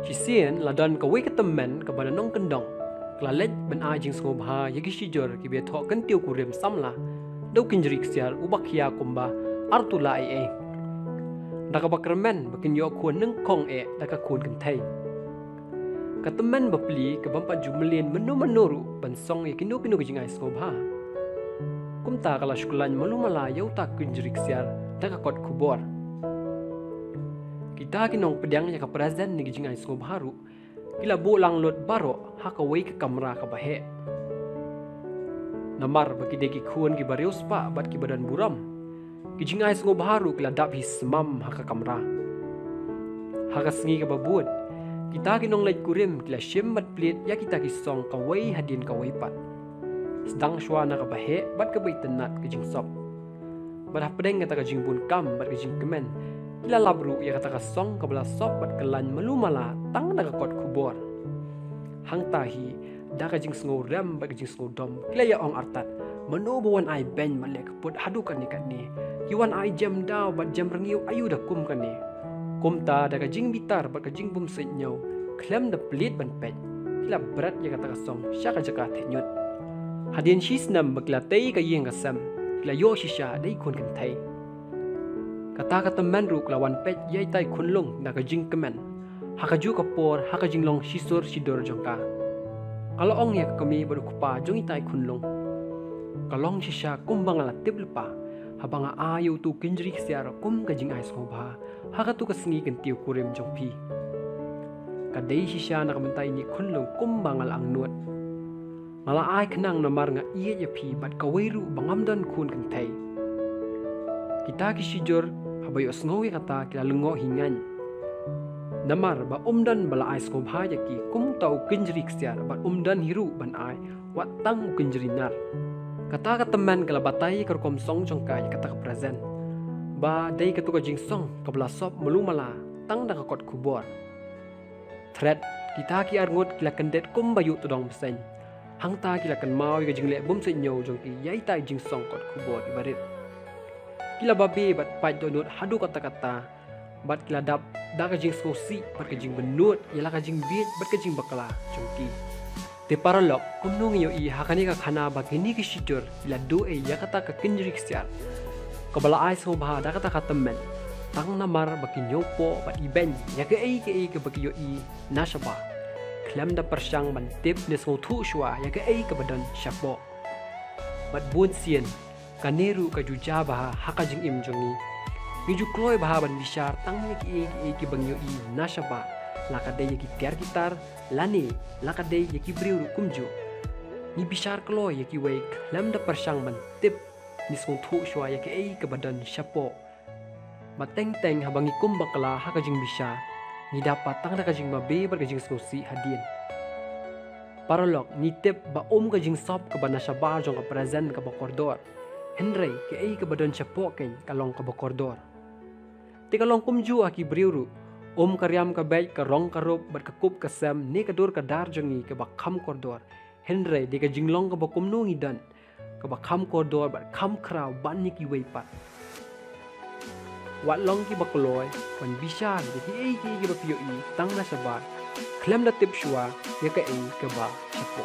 Kisien ladan kawai ketemen kepada nong kendong. Kelalet ben ajing sengobha yagi shijor ki be thok kan tiu kurem samla. Dau kinjrik siar ubakhiya kumba artula ai. Daka bakramen bakin yo kuan neng kong daka kuan kan thai. Ketemen bapli ke bampa jumelin menu-menuru ban song yaki no jingai sengobha. Kumta kala syukulan malumala yau tak kinjrik siar daka kot kubor. Kita kinong pedang yang kepresiden ni jingai sengobha ru. Kila bolang lot baro hakawai ke kamera ka bahe. Namar bagi deki kuan ki barius pa bat ki badan buram. Ki jingai sengobha ru kila dap hi semam haka kamera. Haka sengi ka babut. Kita kinong lait kurim kila syembat plit ya kita kisong kawai hadin kawai pat. Sedang syuana ka bahe bat ka baitenat ke jing sop. Badah pedeng kata ka jing bun kam bat ke jing kemen. Kila labru ya kata ka song ka bala sop bat kelan melumala tang na ka kot kubor. Hang tahi da ka jing sengo rem bat ke jing sengo dom kila ya ong artat. Menobuan ai ben malek put hadukan ni kat ni. Yuan ai jam daw bat jam rengiu ayu dah kum kan ni. Kumta da ka jing bitar bat ka jing bum senyau. Klem da pelit ban pet. Kila berat ya kata ka song syaka jaka tenyut. Hadin shisnam bakla tei ka yeng ka sam. Kila yo shisha dai kun kan thai. Kata kata menru kelawan pet yai tai kunlung da ka jing kemen. Hakaju kapor hakajing long shisor sidor jongka. Kalau ong ya kami baru kupa jong itai kunlung. Kalong shisha kumbang ala tip lepa. Habanga ayu tu kinjrik siara kum ka jing ai sengobha. Haka tu ka sengi kan tiu kurim jong pi. Kadai shisha na kamentai ni kunlung kumbang ala ang nuat. Ngala ai kenang namar nga iya ya pi bat kawairu bangamdan kun kan thai. Kita ki sijor habayo sengowi kata kila lengo hingan. Namar ba umdan bala ai sengobha yaki kum tau kinjrik siara bat umdan hiru ban ai wat tang kinjrinar. Kata teman kala batai kerkom song jongka ya kata present. Ba dai ketuka jing song kabla sop melumala tang da kot kubor. Thread kita ki arngut kila kendet kum bayu tudong besen. Hang ta kila kan mau ka jing le bum se nyau jongki yai tai jing song kot kubor ibarit. Kila babi bat pai donut hadu kata-kata bat kila dap da ka jing skosi bat ka jing benut yala ka jing biet bat ka jing bakala jongki. Te paralog kumnung yo I hakani ka khana bagini ki shidur ila do ya kata ka kinjrik siar. Kabala ai sengobha da kata temen. Tang namar bagi nyopo bat iben ya ke ke bagi yo I nasaba. Klem da persyang ban tip ne so thu shwa ya ke ke badan syapo. Bat bun sien kaneru ka juja bah hakajing im jongi. Miju kloi bah ban bishar tang ke bagi yo I nasaba. Lakadai yaki tiar gitar, lani, lakadai yaki briu kumju. Ni bishar klo yaki wake, lam da persyang ban tip, ni song thu shwa yaki ke badan syapo. Mateng-teng habangi kum bakala hakajing bishar, ni dapat tang da kajing mabe berkajing skosi hadin. Paralog ni tip ba kajing sop ke bana syabar jong ke present ke bakordor. Henry ke badan syapo ken kalong ke bakordor. Ti kalong kumju aki briu karyam ka baik ka rong karup bat ka kup ka sam ni ka dur ka dar jongi ka bakham kordor. Henry di ka jinglong ka bakum nungi dan ka bakham kordor bat kham kraw ban ni ki wei pat. Wat long ki bakoloy wan bishar di ki bapiyo I tang na sabar. Klem da tip shwa ya ka ba chapo.